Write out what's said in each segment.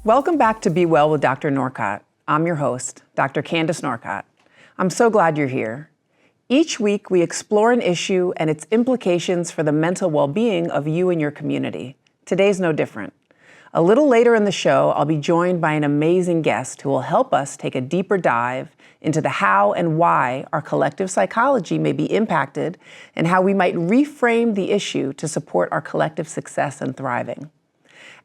Welcome back to Be Well with Dr. Norcott. I'm your host, Dr. Candace Norcott. I'm so glad you're here. Each week, we explore an issue and its implications for the mental well-being of you and your community. Today's no different. A little later in the show, I'll be joined by an amazing guest who will help us take a deeper dive into the how and why our collective psychology may be impacted and how we might reframe the issue to support our collective success and thriving.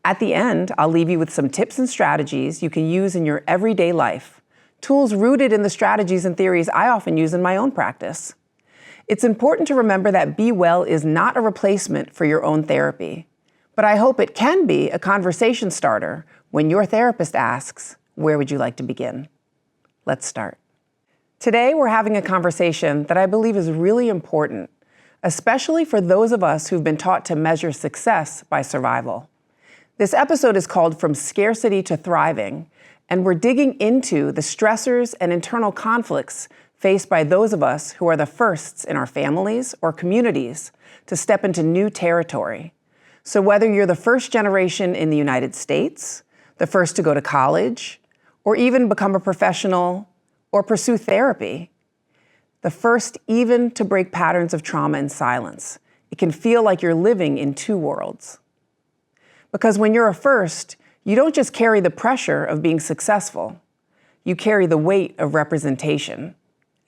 At the end, I'll leave you with some tips and strategies you can use in your everyday life, tools rooted in the strategies and theories I often use in my own practice. It's important to remember that Be Well is not a replacement for your own therapy, but I hope it can be a conversation starter when your therapist asks, where would you like to begin? Let's start. Today, we're having a conversation that I believe is really important, especially for those of us who've been taught to measure success by survival. This episode is called From Scarcity to Thriving, and we're digging into the stressors and internal conflicts faced by those of us who are the firsts in our families or communities to step into new territory. So whether you're the first generation in the United States, the first to go to college, or even become a professional or pursue therapy, the first even to break patterns of trauma in silence, it can feel like you're living in two worlds. Because when you're a first, you don't just carry the pressure of being successful. You carry the weight of representation,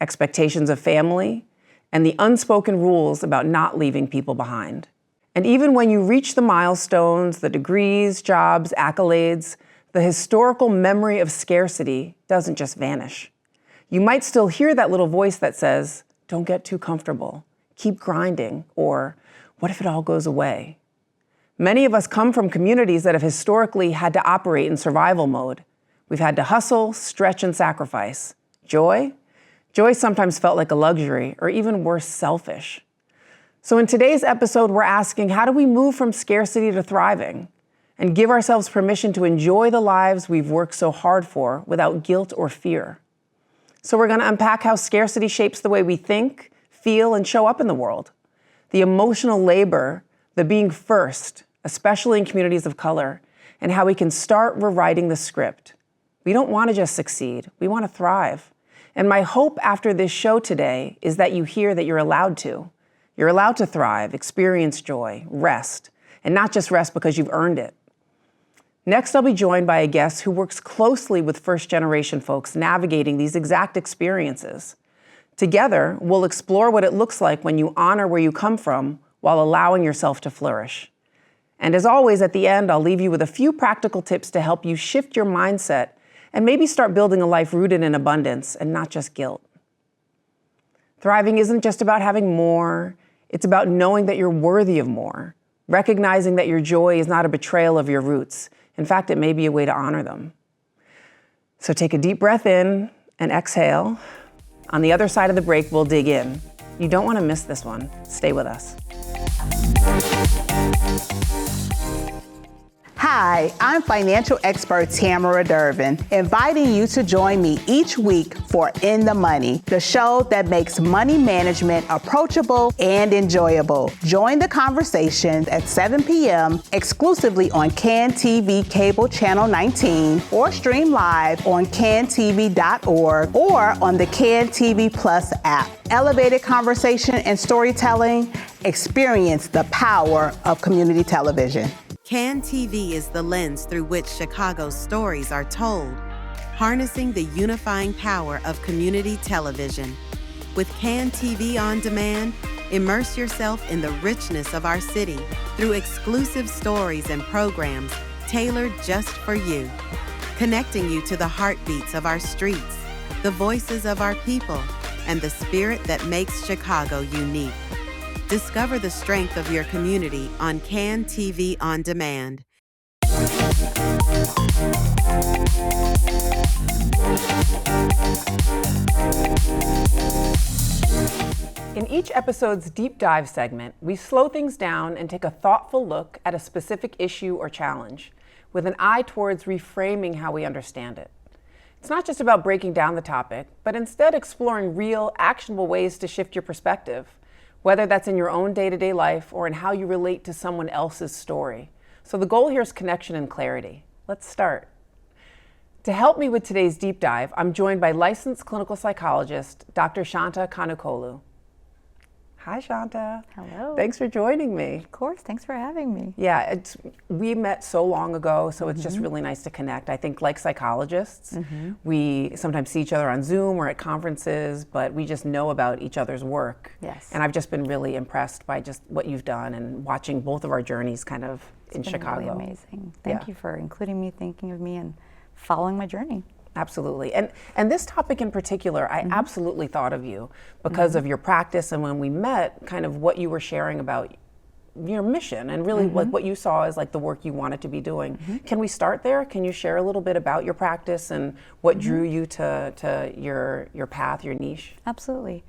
expectations of family, and the unspoken rules about not leaving people behind. And even when you reach the milestones, the degrees, jobs, accolades, the historical memory of scarcity doesn't just vanish. You might still hear that little voice that says, don't get too comfortable, keep grinding, or what if it all goes away? Many of us come from communities that have historically had to operate in survival mode. We've had to hustle, stretch, and sacrifice. Joy? Joy sometimes felt like a luxury, or even worse, selfish. So in today's episode, we're asking, how do we move from scarcity to thriving and give ourselves permission to enjoy the lives we've worked so hard for without guilt or fear? So we're going to unpack how scarcity shapes the way we think, feel, and show up in the world. The emotional labor, the being first, especially in communities of color, and how we can start rewriting the script. We don't want to just succeed, we want to thrive. And my hope after this show today is that you hear that you're allowed to. You're allowed to thrive, experience joy, rest, and not just rest because you've earned it. Next, I'll be joined by a guest who works closely with first-generation folks navigating these exact experiences. Together, we'll explore what it looks like when you honor where you come from while allowing yourself to flourish. And as always, at the end, I'll leave you with a few practical tips to help you shift your mindset and maybe start building a life rooted in abundance and not just guilt. Thriving isn't just about having more, it's about knowing that you're worthy of more, recognizing that your joy is not a betrayal of your roots. In fact, it may be a way to honor them. So take a deep breath in and exhale. On the other side of the break, we'll dig in. You don't want to miss this one. Stay with us. Hi, I'm financial expert Tamara Durbin, inviting you to join me each week for In the Money, the show that makes money management approachable and enjoyable. Join the conversation at 7 p.m. exclusively on CAN TV Cable Channel 19 or stream live on cantv.org or on the CAN TV Plus app. Elevated conversation and storytelling. Experience the power of community television. CAN TV is the lens through which Chicago's stories are told, harnessing the unifying power of community television. With CAN TV On Demand, immerse yourself in the richness of our city through exclusive stories and programs tailored just for you, connecting you to the heartbeats of our streets, the voices of our people, and the spirit that makes Chicago unique. Discover the strength of your community on CAN TV On Demand. In each episode's deep dive segment, we slow things down and take a thoughtful look at a specific issue or challenge. with an eye towards reframing how we understand it. It's not just about breaking down the topic, but instead exploring real, actionable ways to shift your perspective, whether that's in your own day-to-day life or in how you relate to someone else's story. So the goal here is connection and clarity. Let's start. To help me with today's deep dive, I'm joined by licensed clinical psychologist, Dr. Shanta Kanukolu. Hi, Shanta. Hello. Thanks for joining me. Of course, thanks for having me. Yeah, we met so long ago, so it's just really nice to connect. I think like psychologists, we sometimes see each other on Zoom or at conferences, but we just know about each other's work. Yes. And I've just been really impressed by just what you've done and watching both of our journeys kind of in Chicago. Really amazing. Thank you for including me, thinking of me, and following my journey. Absolutely. And this topic in particular, I absolutely thought of you because of your practice and when we met, kind of what you were sharing about your mission and really like what you saw as like the work you wanted to be doing. Can we start there? Can you share a little bit about your practice and what drew you to your path, your niche? Absolutely.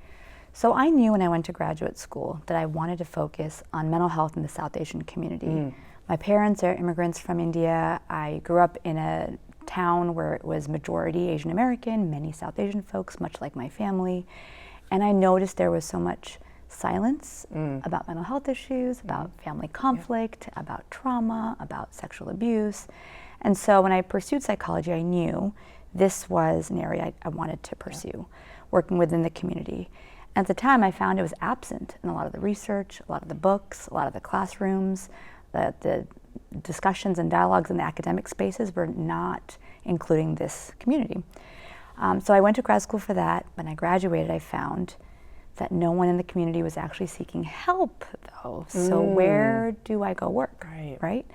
So I knew when I went to graduate school that I wanted to focus on mental health in the South Asian community. My parents are immigrants from India. I grew up in a town where it was majority Asian American, many South Asian folks, much like my family. And I noticed there was so much silence about mental health issues, about family conflict, about trauma, about sexual abuse. And so when I pursued psychology, I knew this was an area I wanted to pursue, working within the community. At the time, I found it was absent in a lot of the research, a lot of the books, a lot of the classrooms, the discussions and dialogues in the academic spaces were not including this community. So I went to grad school for that. When I graduated, I found that no one in the community was actually seeking help, though. So where do I go work, right?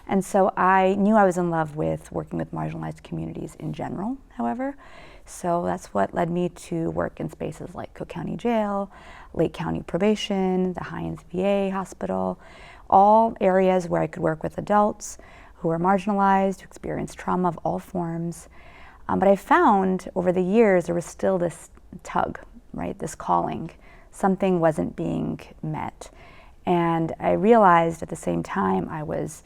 And so I knew I was in love with working with marginalized communities in general, however. So that's what led me to work in spaces like Cook County Jail, Lake County Probation, the Hines VA Hospital, all areas where I could work with adults who are marginalized, who experience trauma of all forms. But I found over the years there was still this tug, right, this calling. Something wasn't being met. And I realized at the same time I was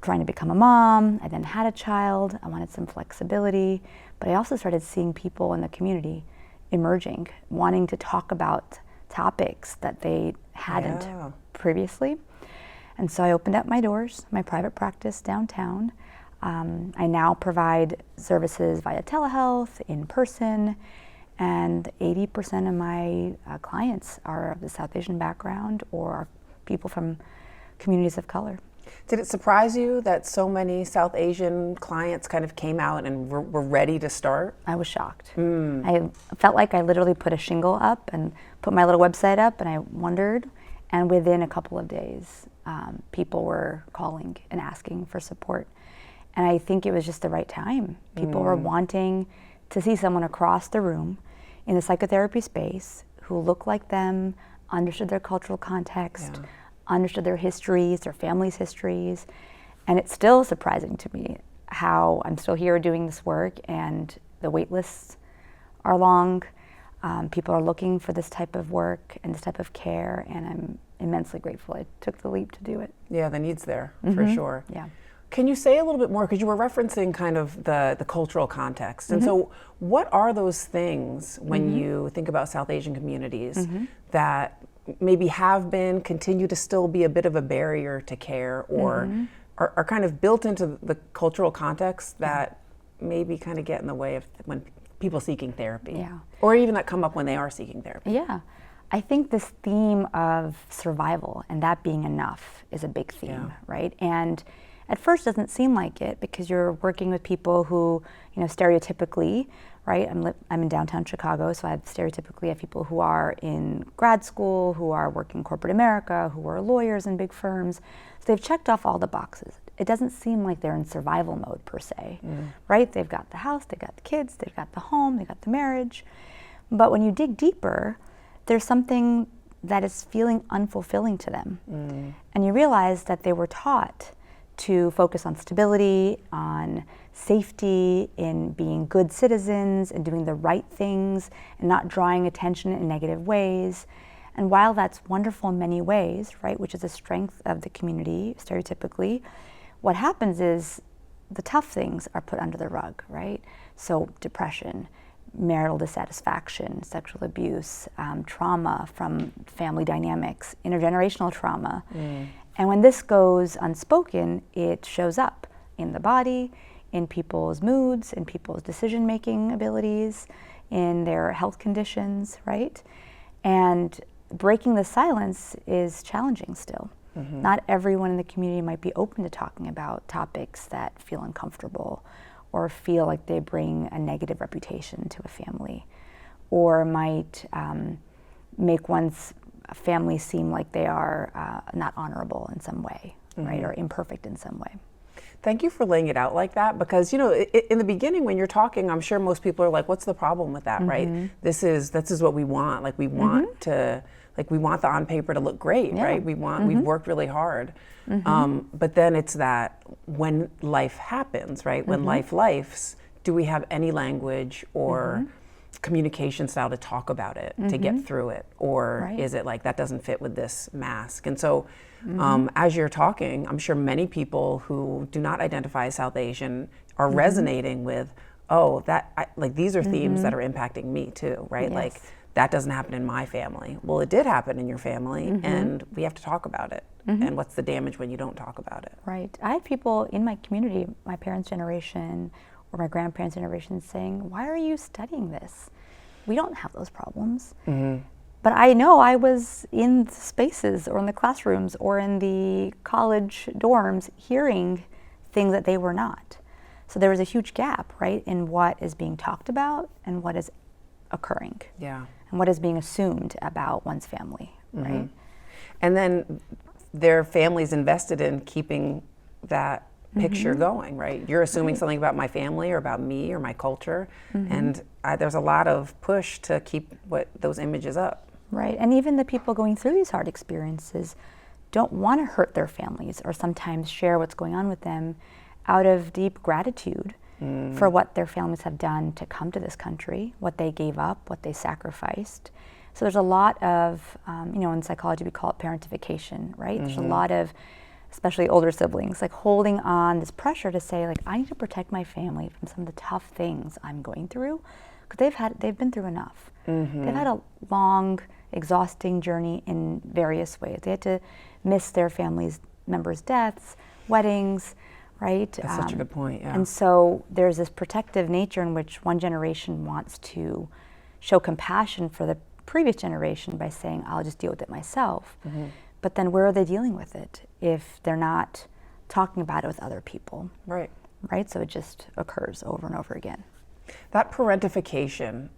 trying to become a mom, I then had a child, I wanted some flexibility, but I also started seeing people in the community emerging, wanting to talk about topics that they hadn't previously. And so I opened up my doors, my private practice downtown. I now provide services via telehealth, in person, and 80% of my clients are of the South Asian background or are people from communities of color. Did it surprise you that so many South Asian clients kind of came out and were ready to start? I was shocked. I felt like I literally put a shingle up and put my little website up, and I wondered, and within a couple of days, people were calling and asking for support. And I think it was just the right time. People were wanting to see someone across the room in the psychotherapy space who looked like them, understood their cultural context, understood their histories, their families' histories. And it's still surprising to me how I'm still here doing this work and the wait lists are long. People are looking for this type of work and this type of care, and I'm immensely grateful I took the leap to do it. Yeah, the need's there, for sure. Yeah. Can you say a little bit more, because you were referencing kind of the cultural context, and so what are those things when you think about South Asian communities that maybe have been, continue to still be a bit of a barrier to care, or are kind of built into the cultural context that maybe kind of get in the way of when people seeking therapy, or even that come up when they are seeking therapy? Yeah, I think this theme of survival and that being enough is a big theme, right? And at first it doesn't seem like it because you're working with people who, you know, stereotypically, right? I'm in downtown Chicago, so I stereotypically have people who are in grad school, who are working corporate America, who are lawyers in big firms. So they've checked off all the boxes. It doesn't seem like they're in survival mode per se, right? They've got the house, they've got the kids, they've got the home, they've got the marriage. But when you dig deeper, there's something that is feeling unfulfilling to them. And you realize that they were taught to focus on stability, on safety, in being good citizens and doing the right things and not drawing attention in negative ways. And while that's wonderful in many ways, right, which is a strength of the community stereotypically, what happens is the tough things are put under the rug, right? So depression, marital dissatisfaction, sexual abuse, trauma from family dynamics, intergenerational trauma. And when this goes unspoken, it shows up in the body, in people's moods, in people's decision-making abilities, in their health conditions, right? And breaking the silence is challenging still. Not everyone in the community might be open to talking about topics that feel uncomfortable or feel like they bring a negative reputation to a family, or might make one's family seem like they are not honorable in some way, right, or imperfect in some way. Thank you for laying it out like that, because, you know, in the beginning when you're talking, I'm sure most people are like, what's the problem with that, right? This is what we want. Like, we want to, like, we want the on paper to look great, right? We want, we've worked really hard. But then it's that when life happens, right? When life lifes, do we have any language or communication style to talk about it, to get through it? Or is it like, that doesn't fit with this mask? And so as you're talking, I'm sure many people who do not identify as South Asian are resonating with, oh, like, these are themes that are impacting me too, right? Like, that doesn't happen in my family. Well, it did happen in your family, and we have to talk about it. And what's the damage when you don't talk about it? Right. I had people in my community, my parents' generation or my grandparents' generation, saying, why are you studying this? We don't have those problems. But I know I was in the spaces or in the classrooms or in the college dorms hearing things that they were not. So there was a huge gap, right, in what is being talked about and what is occurring. Yeah. And what is being assumed about one's family, right? And then their families invested in keeping that picture going, right? You're assuming something about my family or about me or my culture, and there's a lot of push to keep those images up. Right, and even the people going through these hard experiences don't want to hurt their families or sometimes share what's going on with them out of deep gratitude for what their families have done to come to this country, what they gave up, what they sacrificed. So there's a lot of, you know, in psychology we call it parentification, right? There's a lot of, especially older siblings, like holding on this pressure to say, like, I need to protect my family from some of the tough things I'm going through, because they've been through enough. They've had a long, exhausting journey in various ways. They had to miss their family's members' deaths, weddings, right? That's such a good point, yeah. And so there's this protective nature in which one generation wants to show compassion for the previous generation by saying, I'll just deal with it myself. But then where are they dealing with it if they're not talking about it with other people? Right. Right, so it just occurs over and over again. That parentification,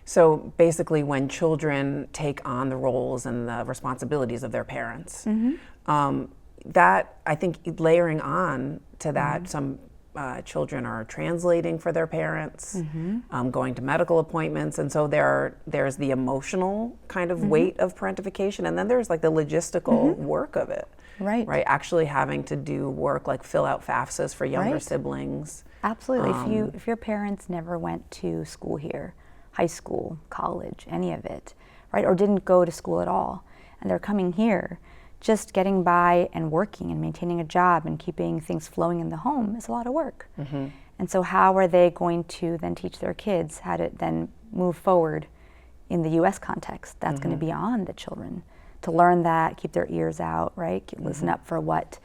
so basically when children take on the roles and the responsibilities of their parents, that, I think, layering on to that, some children are translating for their parents, going to medical appointments, and so there's the emotional kind of weight of parentification, and then there's like the logistical work of it. Right. Actually having to do work like fill out FAFSAs for younger siblings. Absolutely. If your parents never went to school here, high school, college, any of it, right, or didn't go to school at all, and they're coming here, just getting by and working and maintaining a job and keeping things flowing in the home is a lot of work. And so how are they going to then teach their kids how to then move forward in the U.S. context? That's going to be on the children to learn that, keep their ears out, right? Listen up for what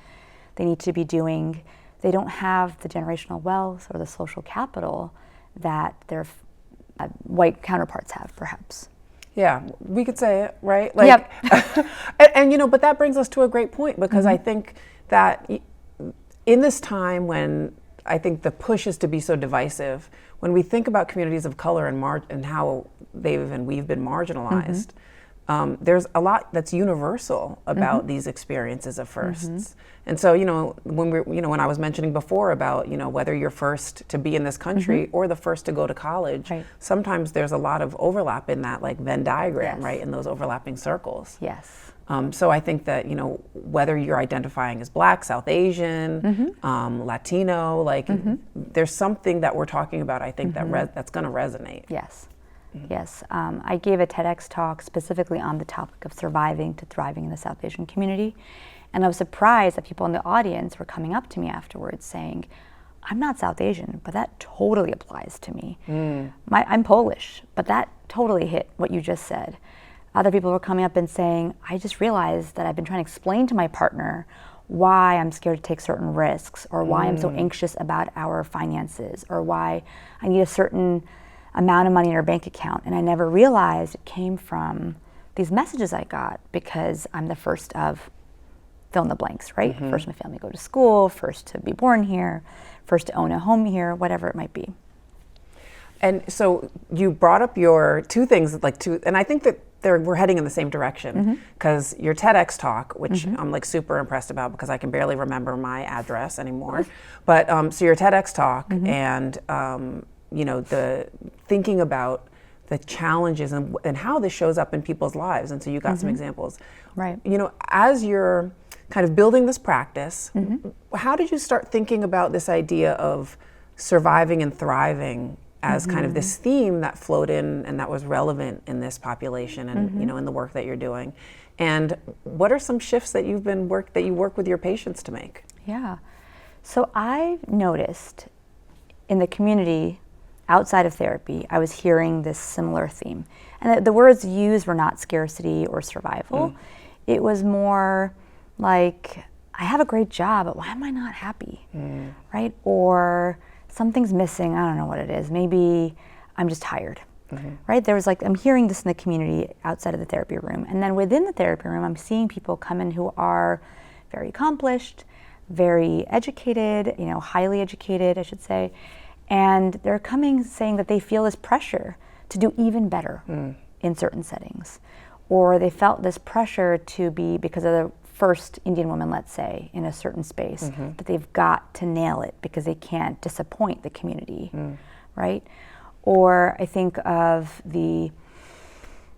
they need to be doing. They don't have the generational wealth or the social capital that their white counterparts have, perhaps. Yeah, we could say it, right? Like, and you know, but that brings us to a great point, because I think that in this time when I think the push is to be so divisive, when we think about communities of color and how we've been marginalized, there's a lot that's universal about these experiences of firsts. And so, you know, when I was mentioning before about, you know, whether you're first to be in this country or the first to go to college, sometimes there's a lot of overlap in that, like, Venn diagram, right, in those overlapping circles. So I think that, you know, whether you're identifying as Black, South Asian, Latino, like, there's something that we're talking about, I think, that's going to resonate. Yes, I gave a TEDx talk specifically on the topic of surviving to thriving in the South Asian community. And I was surprised that people in the audience were coming up to me afterwards saying, I'm not South Asian, but that totally applies to me. I'm Polish, but that totally hit what you just said. Other people were coming up and saying, I just realized that I've been trying to explain to my partner why I'm scared to take certain risks, or why I'm so anxious about our finances, or why I need a certain amount of money in our bank account. And I never realized it came from these messages I got because I'm the first of fill in the blanks, right? First in my family to go to school, first to be born here, first to own a home here, whatever it might be. And so you brought up your two things, and I think that we're heading in the same direction, because your TEDx talk, which I'm like super impressed about because I can barely remember my address anymore. But so your TEDx talk and you know, the thinking about the challenges and how this shows up in people's lives. And so you got some examples. Right. You know, as you're kind of building this practice, how did you start thinking about this idea of surviving and thriving as kind of this theme that flowed in and that was relevant in this population and you know, in the work that you're doing? And what are some shifts that you work with your patients to make? Yeah. So I noticed in the community outside of therapy, I was hearing this similar theme. And the words used were not scarcity or survival. It was more like, I have a great job, but why am I not happy? Right? Or something's missing, I don't know what it is. Maybe I'm just tired. Right? There was I'm hearing this in the community outside of the therapy room. And then within the therapy room, I'm seeing people come in who are very accomplished, very educated, you know, highly educated, I should say. And they're coming saying that they feel this pressure to do even better in certain settings. Or they felt this pressure to be, because of the first Indian woman, let's say, in a certain space, that they've got to nail it because they can't disappoint the community, right? Or I think of the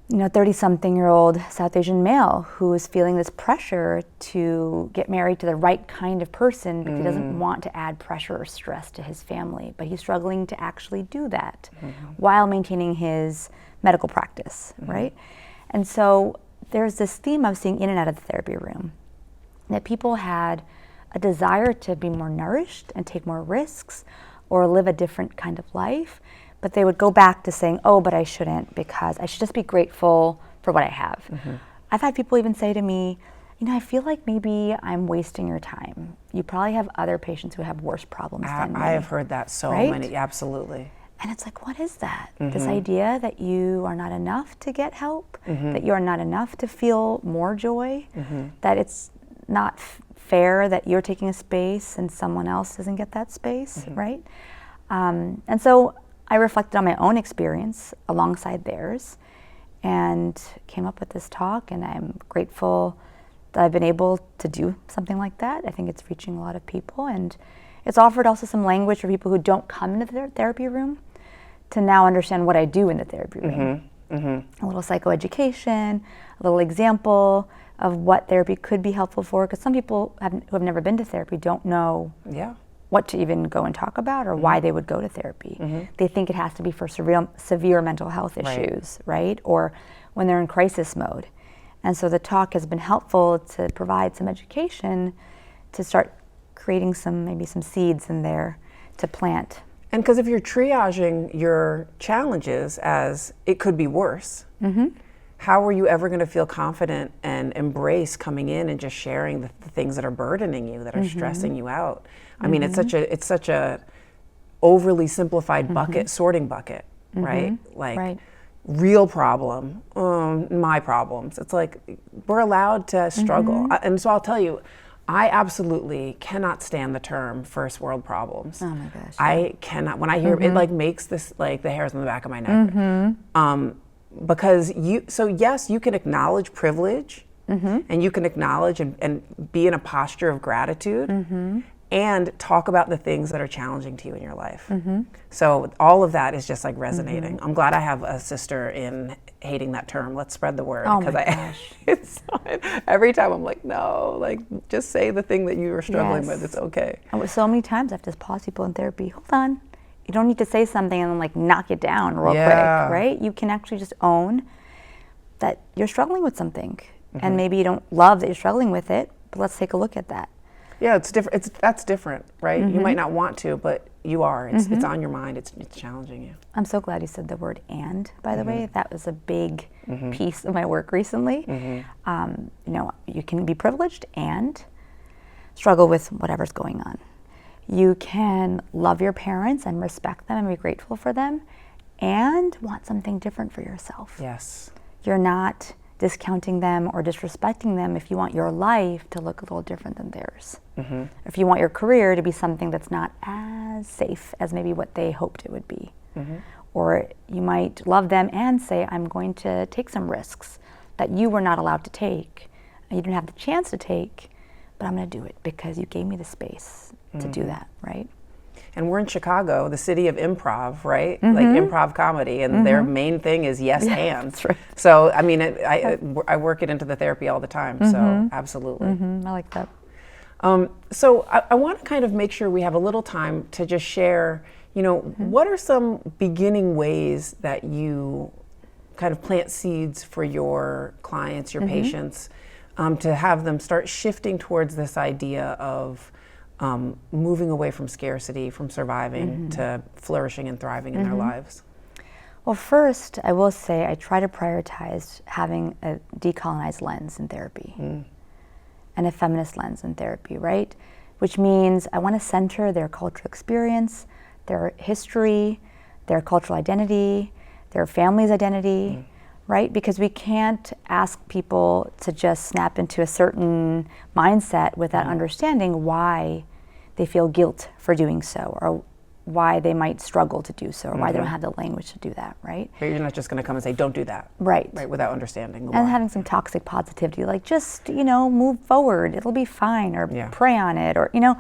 30-something-year-old South Asian male who is feeling this pressure to get married to the right kind of person because he doesn't want to add pressure or stress to his family, but he's struggling to actually do that while maintaining his medical practice, right? And so there's this theme I was seeing in and out of the therapy room, that people had a desire to be more nourished and take more risks or live a different kind of life, but they would go back to saying, oh, but I shouldn't, because I should just be grateful for what I have. I've had people even say to me, you know, I feel like maybe I'm wasting your time. You probably have other patients who have worse problems than me. I have heard that so many, absolutely. And it's like, what is that? This idea that you are not enough to get help, that you are not enough to feel more joy, that it's not fair that you're taking a space and someone else doesn't get that space, right? And so I reflected on my own experience alongside theirs and came up with this talk, and I'm grateful that I've been able to do something like that. I think it's reaching a lot of people, and it's offered also some language for people who don't come into the therapy room to now understand what I do in the therapy room. A little psychoeducation, a little example of what therapy could be helpful for, because some people who have never been to therapy don't know what to even go and talk about or why they would go to therapy. They think it has to be for severe mental health issues, right? Or when they're in crisis mode. And so the talk has been helpful to provide some education to start creating maybe some seeds in there to plant. And because if you're triaging your challenges as it could be worse, how are you ever going to feel confident and embrace coming in and just sharing the things that are burdening you, that are stressing you out? I mean, it's such a overly simplified bucket, sorting bucket, right? Like real problem, my problems. It's like we're allowed to struggle. And so I'll tell you, I absolutely cannot stand the term first world problems. Oh my gosh. I cannot. When I hear it, like makes this, like the hairs on the back of my neck. Because yes, you can acknowledge privilege and you can acknowledge and be in a posture of gratitude and talk about the things that are challenging to you in your life. So all of that is just like resonating. I'm glad I have a sister in hating that term. Let's spread the word. Oh my gosh. It's every time I'm like, no, like just say the thing that you were struggling with. It's okay. And so many times I have to pause people in therapy. Hold on. You don't need to say something and then like knock it down real quick, right? You can actually just own that you're struggling with something. And maybe you don't love that you're struggling with it, but let's take a look at that. Yeah, it's different. That's different, right? You might not want to, but you are. It's on your mind. It's challenging you. I'm so glad you said the word "and." By the way, that was a big piece of my work recently. You know, you can be privileged and struggle with whatever's going on. You can love your parents and respect them and be grateful for them, and want something different for yourself. Yes. You're not discounting them or disrespecting them if you want your life to look a little different than theirs. If you want your career to be something that's not as safe as maybe what they hoped it would be. Or you might love them and say, I'm going to take some risks that you were not allowed to take, and you didn't have the chance to take, but I'm going to do it because you gave me the space to do that, right? And we're in Chicago, the city of improv, right? Like improv comedy, and their main thing is yes and. That's right. So, I mean, I work it into the therapy all the time, so absolutely. I like that. So I want to kind of make sure we have a little time to just share, you know, what are some beginning ways that you kind of plant seeds for your clients, your patients, to have them start shifting towards this idea of moving away from scarcity, from surviving to flourishing and thriving in their lives? Well, first, I will say I try to prioritize having a decolonized lens in therapy and a feminist lens in therapy, right? Which means I want to center their cultural experience, their history, their cultural identity, their family's identity, right? Because we can't ask people to just snap into a certain mindset without understanding why they feel guilt for doing so, or why they might struggle to do so, or why they don't have the language to do that, right? But you're not just going to come and say, don't do that. Right. Right, without understanding why. And having some toxic positivity, like just, you know, move forward, it'll be fine, or pray on it, or, you know,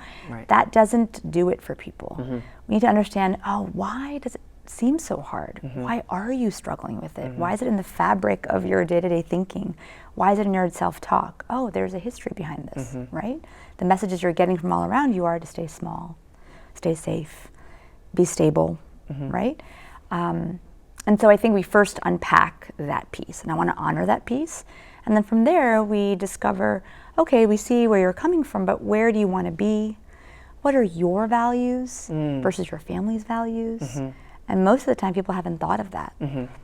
that doesn't do it for people. We need to understand, oh, why does it seem so hard? Why are you struggling with it? Why is it in the fabric of your day-to-day thinking? Why is it in your self-talk? Oh, there's a history behind this, right? The messages you're getting from all around you are to stay small, stay safe, be stable, right? And so I think we first unpack that piece, and I want to honor that piece. And then from there, we discover, okay, we see where you're coming from, but where do you want to be? What are your values versus your family's values? And most of the time, people haven't thought of that.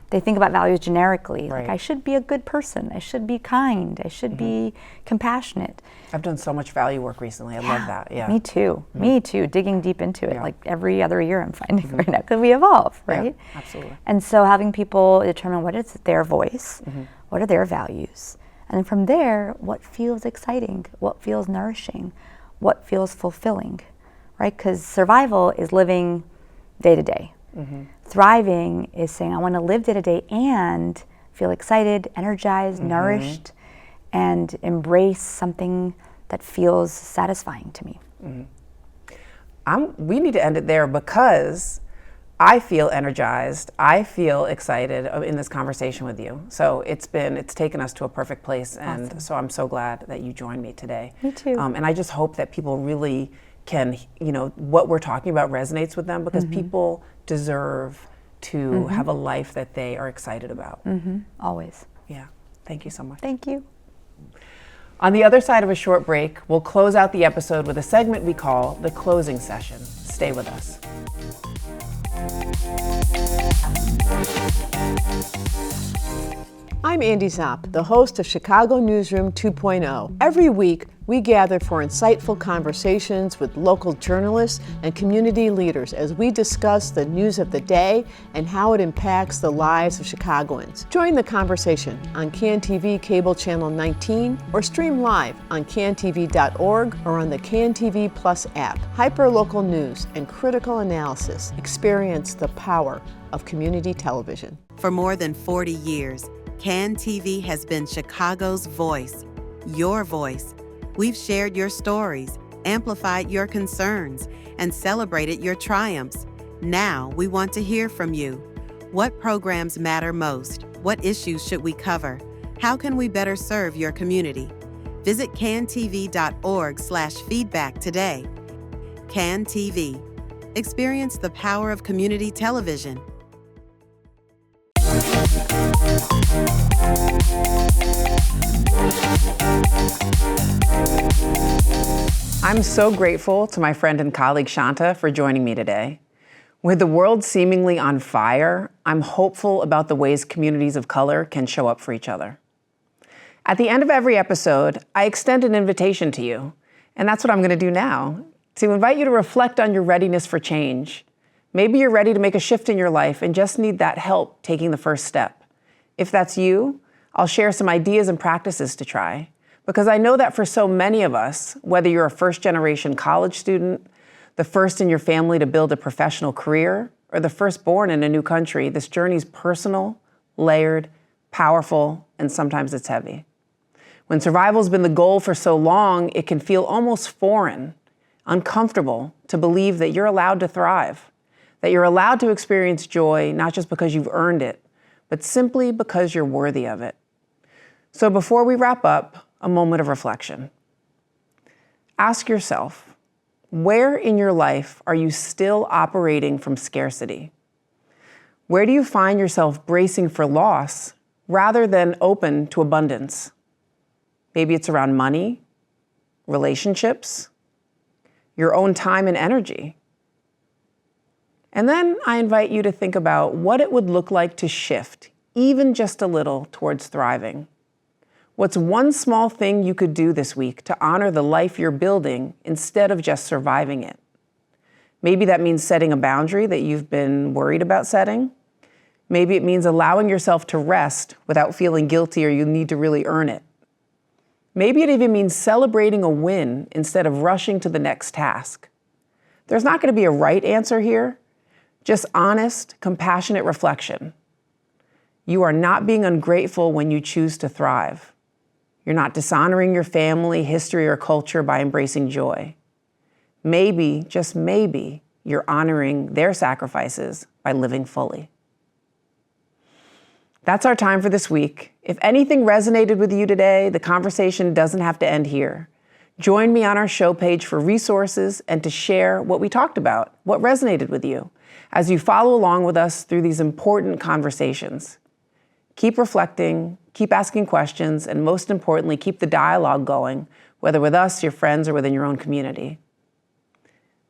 They think about values generically, like I should be a good person, I should be kind, I should be compassionate. I've done so much value work recently. I love that. Yeah. Me too. Me too. Digging deep into it, like every other year, I'm finding right now, because we evolve, right? Yeah, absolutely. And so having people determine what is their voice, what are their values, and then from there, what feels exciting, what feels nourishing, what feels fulfilling, right? Because survival is living day to day. Thriving is saying, I want to live day to day and feel excited, energized, nourished, and embrace something that feels satisfying to me. We need to end it there because I feel energized. I feel excited in this conversation with you. So it's taken us to a perfect place, and so I'm so glad that you joined me today. Me too. And I just hope that people really can, you know, what we're talking about resonates with them, because people deserve to have a life that they are excited about. Always. Yeah. Thank you so much. Thank you. On the other side of a short break, we'll close out the episode with a segment we call the closing session. Stay with us. I'm Andy Zopp, the host of Chicago Newsroom 2.0. Every week, we gather for insightful conversations with local journalists and community leaders as we discuss the news of the day and how it impacts the lives of Chicagoans. Join the conversation on CanTV Cable Channel 19 or stream live on cantv.org or on the CanTV Plus app. Hyperlocal news and critical analysis. Experience the power of community television. For more than 40 years, CanTV has been Chicago's voice, your voice. We've shared your stories, amplified your concerns, and celebrated your triumphs. Now we want to hear from you. What programs matter most? What issues should we cover? How can we better serve your community? Visit cantv.org/feedback today. CanTV. Experience the power of community television. I'm so grateful to my friend and colleague Shanta for joining me today. With the world seemingly on fire, I'm hopeful about the ways communities of color can show up for each other. At the end of every episode, I extend an invitation to you, and that's what I'm going to do now, to invite you to reflect on your readiness for change. Maybe you're ready to make a shift in your life and just need that help taking the first step. If that's you, I'll share some ideas and practices to try, because I know that for so many of us, whether you're a first-generation college student, the first in your family to build a professional career, or the firstborn in a new country, this journey's personal, layered, powerful, and sometimes it's heavy. When survival's been the goal for so long, it can feel almost foreign, uncomfortable to believe that you're allowed to thrive, that you're allowed to experience joy, not just because you've earned it, but simply because you're worthy of it. So before we wrap up, a moment of reflection. Ask yourself, where in your life are you still operating from scarcity? Where do you find yourself bracing for loss rather than open to abundance? Maybe it's around money, relationships, your own time and energy. And then I invite you to think about what it would look like to shift, even just a little, towards thriving. What's one small thing you could do this week to honor the life you're building instead of just surviving it? Maybe that means setting a boundary that you've been worried about setting. Maybe it means allowing yourself to rest without feeling guilty or you need to really earn it. Maybe it even means celebrating a win instead of rushing to the next task. There's not going to be a right answer here, just honest, compassionate reflection. You are not being ungrateful when you choose to thrive. You're not dishonoring your family, history, or culture by embracing joy. Maybe, just maybe, you're honoring their sacrifices by living fully. That's our time for this week. If anything resonated with you today, the conversation doesn't have to end here. Join me on our show page for resources and to share what we talked about, what resonated with you, as you follow along with us through these important conversations. Keep reflecting, keep asking questions, and most importantly, keep the dialogue going, whether with us, your friends, or within your own community.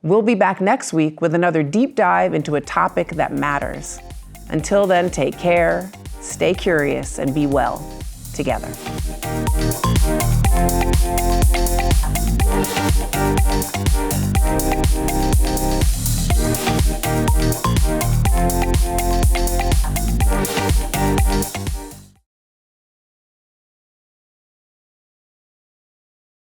We'll be back next week with another deep dive into a topic that matters. Until then, take care, stay curious, and be well together.